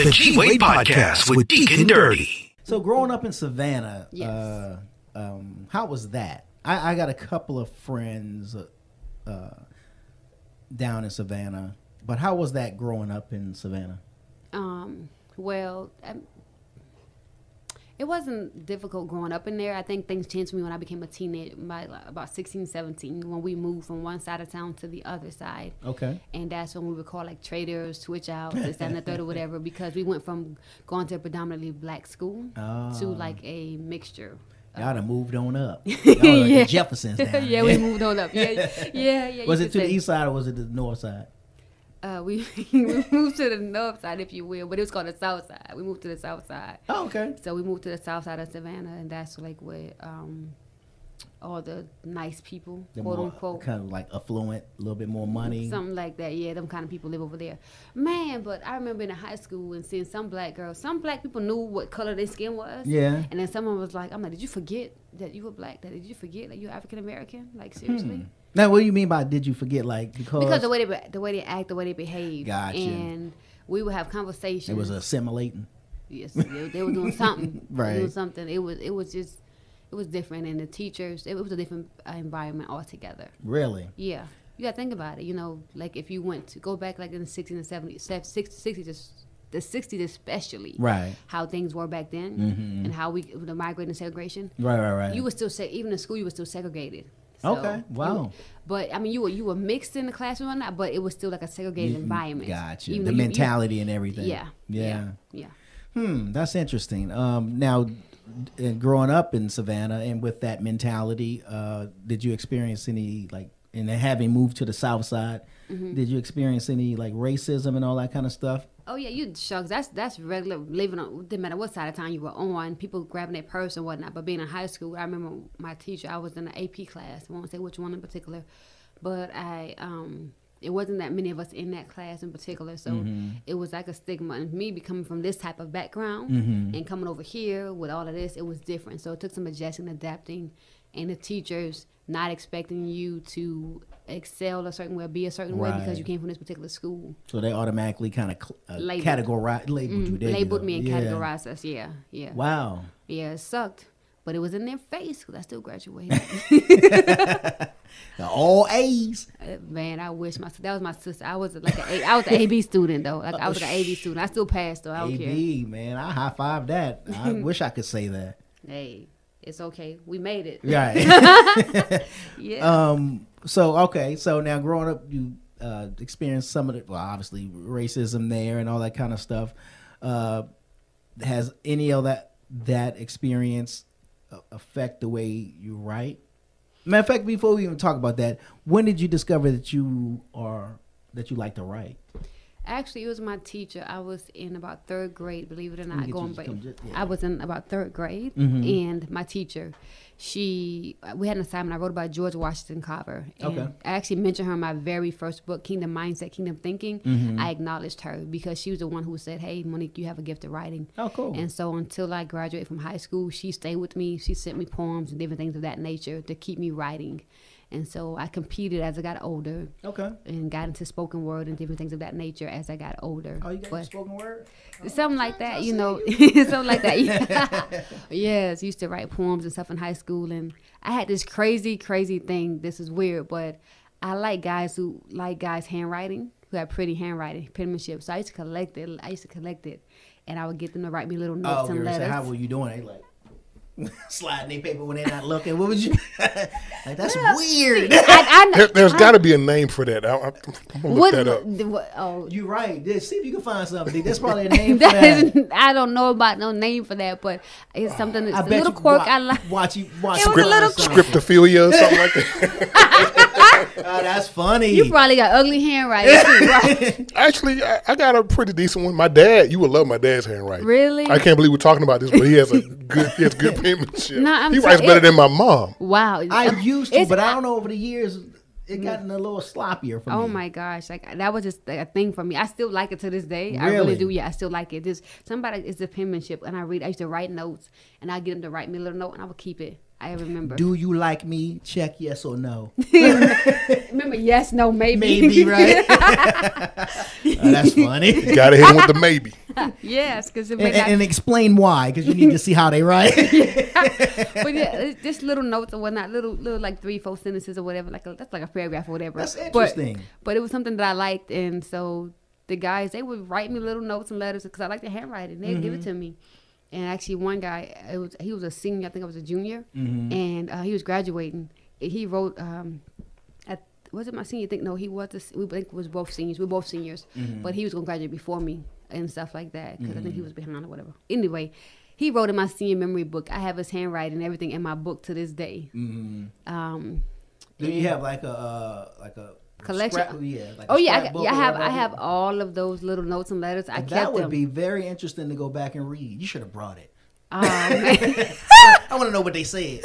The G-Wade Podcast with Deacon Dirty. So growing up in Savannah, Yes. How was that? I got a couple of friends down in Savannah, but how was that growing up in Savannah? Well, it wasn't difficult growing up in there. I think things changed for me when I became a teenager, about 16, 17, when we moved from one side of town to the other side. Okay. And that's when we would call like traders, switch out, this, that, and the third or whatever, because we went from going to a predominantly black school to like a mixture. Y'all done moved on up. Y'all like the Jeffersons down. Yeah, we moved on up. Yeah. Was it to the east side or was it the north side? We moved to the north side, if you will, but it was called the south side. We moved to the south side. Oh, okay. So we moved to the south side of Savannah, and that's like where all the nice people, The quote more, unquote. kind of like affluent, a little bit more money. Something like that, yeah. Them kind of people live over there, man. But I remember in high school and seeing some black girls. Some black people knew what color their skin was. Yeah. And then someone was like, "I'm like, did you forget that you were black? Did you forget that you're African American? Like seriously?" Now, what do you mean by did you forget? Like Because the way they act, the way they behave. Gotcha. And we would have conversations. it was assimilating. Yes, they were doing something. Right. They were doing something. It was different, and the teachers. It was a different environment altogether. Really? Yeah, you got to think about it. You know, like if you went to go back like in the 60s and 70s, 60s, the 60s especially. Right. How things were back then, and how the migrating and segregation. Right. You were still even in school. You were still segregated. So Okay. Wow. But I mean, you were mixed in the classroom or not, but it was still like a segregated environment. Gotcha. Even The though mentality and everything. Yeah. That's interesting. Now, growing up in Savannah and with that mentality, did you experience any and having moved to the South Side, did you experience any like racism and all that kind of stuff? Oh yeah, you shucks. That's regular living on. Didn't matter what side of town you were on. People grabbing their purse and whatnot. But being in high school, I remember my teacher. I was in the AP class. I won't say which one in particular, but it wasn't that many of us in that class in particular. So it was like a stigma. And me coming from this type of background and coming over here with all of this, it was different. So it took some adjusting, adapting, and the teachers not expecting you to excel a certain way, be a certain way because you came from this particular school. So they automatically kind of labeled you. Labeled me and categorized us. Yeah. Wow. Yeah, it sucked, but it was in their face because I still graduated. All A's. Man, I wish that was my sister. I was like I was an AB student though. Like I was like an AB student. I still passed though. I don't care. AB, man, I high five that. I wish I could say that. Hey, it's okay. We made it. Right. Yeah. So now growing up, you experienced some of the, well, obviously racism there and all that kind of stuff. Has any of that experience affect the way you write? Matter of fact, before we even talk about that, when did you discover that you like to write? Actually, it was my teacher. I was in about third grade, believe it or not. I was in about third grade, and my teacher, we had an assignment. I wrote about George Washington Carver. And I actually mentioned her in my very first book, Kingdom Mindset, Kingdom Thinking. I acknowledged her because she was the one who said, "Hey, Monique, you have a gift of writing." Oh, cool. And so until I graduated from high school, she stayed with me. She sent me poems and different things of that nature to keep me writing. And so I competed as I got older. Okay. And got into spoken word and different things of that nature as I got older. Oh, you got spoken word? Something like that, you know. Something like that. Yeah. Yes, used to write poems and stuff in high school. And I had this crazy thing. This is weird, but I like guys who like guys' handwriting, who have pretty handwriting, penmanship. So I used to collect it. And I would get them to write me little notes and letters. So how were you doing? They like sliding their paper when they're not looking. What would you? Like, that's weird. There's got to be a name for that. I'm gonna look that up. You're right. See if you can find something. There's probably a name for that. I don't know about no name for that, but it's something. It's a little quirk I like. Watch. Scriptophilia or something like that. Oh, that's funny. You probably got ugly handwriting too, right? Actually, I got a pretty decent one. My dad, you would love my dad's handwriting. Really? I can't believe we're talking about this, but he has good penmanship. No, he writes better than my mom. Wow. I used to, but I don't know, over the years it gotten a little sloppier for me. Oh my gosh, like that was just a thing for me. I still like it to this day. Really? I really do. Yeah, I still like it. It's the penmanship, and I used to write notes, and I get them to write me a little note, and I would keep it. I remember. Do you like me? Check yes or no. Remember, yes, no, maybe. Maybe, right? That's funny. You gotta hit him with the maybe. Yes, because and explain why, because you need to see how they write. But yeah, just little notes or whatnot, little like 3-4 sentences or whatever, that's like a paragraph or whatever. That's interesting. But it was something that I liked, and so the guys, they would write me little notes and letters because I like the handwriting. They'd give it to me. And actually, one guy, he was a senior. I think I was a junior, and he was graduating. He wrote. Was it my senior? No, he was. We think was both seniors. We're both seniors, but he was gonna graduate before me and stuff like that because I think he was behind or whatever. Anyway, he wrote in my senior memory book. I have his handwriting and everything in my book to this day. Do you have like a collection? I have all of those little notes and letters. I kept them. That would be very interesting to go back and read. You should have brought it. Oh, man. I want to know what they said.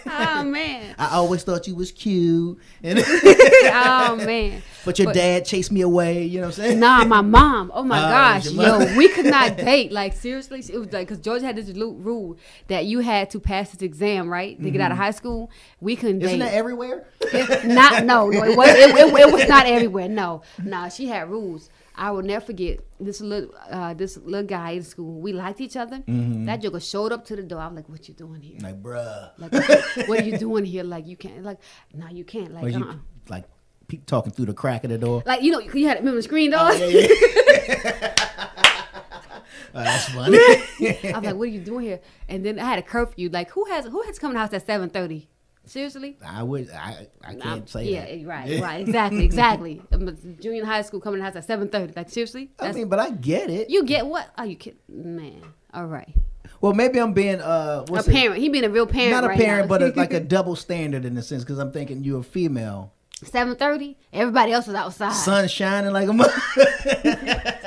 Oh, man. I always thought you was cute. Oh, man. But your dad chased me away. You know what I'm saying? Nah, my mom. Oh, my gosh. Yo, we could not date. Like, seriously. It was like, because Georgia had this rule that you had to pass this exam, right? To get out of high school. We couldn't date. Isn't that everywhere? No, it was not everywhere. No, she had rules. I will never forget this little guy in school. We liked each other. That joker showed up to the door. I was like, "What you doing here?" Like, bruh. Like, what are you doing here? Like, you can't. Like, no, you can't. Like, you, like people talking through the crack of the door. Like, you had remember the screen door? Oh, yeah. That's funny. I was like, "What are you doing here?" And then I had a curfew. Like, who has come to the house at 7:30? Seriously? I can't say that. Yeah, right, exactly. Junior high school coming to the house at 7:30. Like, seriously? But I get it. You get what? Oh, you kidding? Man. All right. Well, maybe I'm being a parent. He being a real parent. Not a right parent, now. but like a double standard in a sense, because I'm thinking you're a female. 7:30. Everybody else was outside. Sun shining like a mother.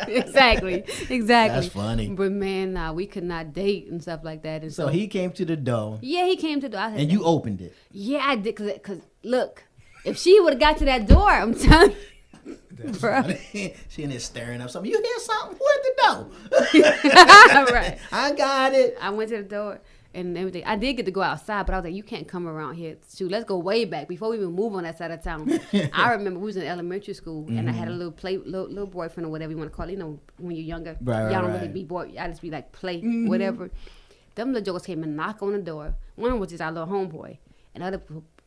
Exactly. That's funny. But man, we could not date and stuff like that. And so he came to the door. Yeah, he came to the door. And you opened it. Yeah, I did. Cause look, if she would have got to that door, I'm telling you. That's funny. She in there staring up something. You hear something? Who at the door? Right. I got it. I went to the door and everything. I did get to go outside, but I was like, you can't come around here. Shoot, let's go way back before we even move on that side of town. I remember we was in elementary school and I had a little boyfriend or whatever you want to call it. You know, when you're younger, y'all don't really be boy. Y'all just be like play, whatever. Them little jokers came and knock on the door. One was just our little homeboy, and the other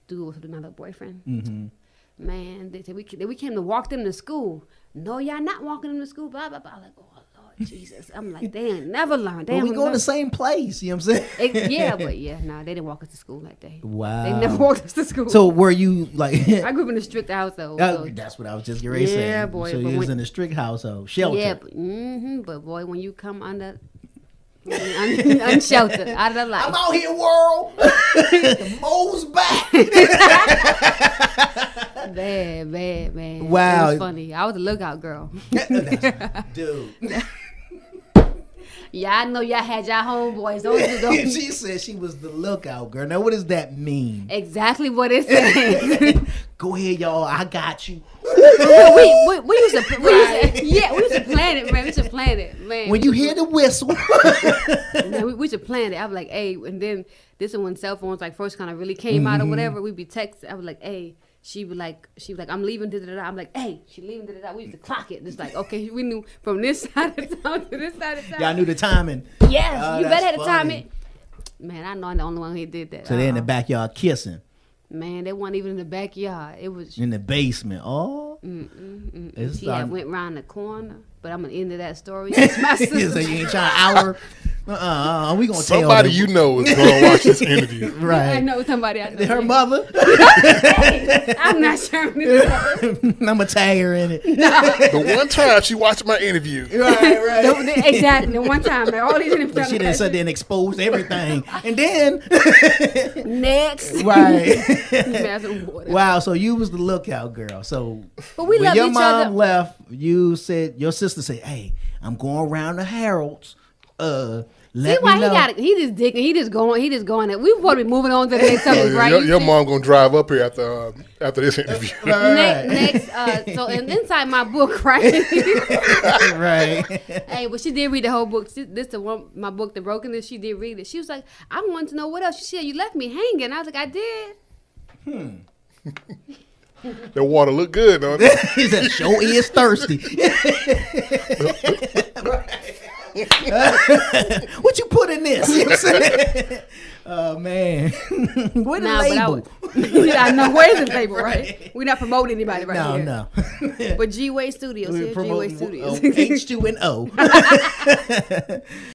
dude was my little boyfriend. Man, they said we came to walk them to school. No, y'all not walking them to school. Blah blah blah. I'm like, oh Lord Jesus. I'm like, they ain't never learned. But we go in the same place. You know what I'm saying? They didn't walk us to school that day. Wow. They never walked us to school. So were you like? I grew up in a strict household. So. That's what I was just getting saying. Yeah, boy. So you was in a strict household, shelter. Yeah, but boy, when you come under. Unsheltered, out of the light. I'm out here, world. Mo's back. Bad, man. Wow. It was funny. I was a lookout girl. Dude. Yeah, I know y'all had y'all homeboys. Don't. She said she was the lookout girl. Now, what does that mean? Exactly what it says. Go ahead, y'all. I got you. we used to plan it, man. We used to plan it, man. When you hear the whistle, man, we should plan it. I was like, hey, and then this is when cell phones like first kind of really came out or whatever. We'd be texting. I was like, hey. She was like, I'm leaving. I'm like, hey, she leaving. We used to clock it. It's like, okay, we knew from this side of town to this side of town. Y'all knew the timing. Yes, you better have to time it. Man, I know I'm the only one who did that. So they're in the backyard kissing. Man, they weren't even in the backyard. It was in the basement. Oh, she had went around the corner. But I'm gonna end that story. It's my sister. So you ain't trying to hour. We gonna somebody tell you know is gonna watch this interview. Right. I know somebody. I know. Her mother. Hey, I'm not sharing this. I'm gonna tag her in it. No. The one time she watched my interview. Right. Exactly. The one time. All these interviews. She didn't sit there and expose everything, and then next. Right. Wow. So you was the lookout girl. So but we when your each mom other. left, you said your sister said, "Hey, I'm going around the Harold's. See why he got it? He just digging. He just going. We want to be moving on to the next subject, right? Your mom gonna drive up here after this interview. Next, so inside my book, right? Right. Hey, but she did read the whole book. This the one, my book, The Brokenness. She did read it. She was like, I wanted to know what else. She said, you left me hanging. I was like, I did. The water look good, don't it? He said, "Show is thirsty." Right. What you put in this? You know what I'm saying? Oh man, where the label? I know where's the label, right? We're not promoting anybody right here. No. But G-Wade Studios here. G-Wade Studios. H2O.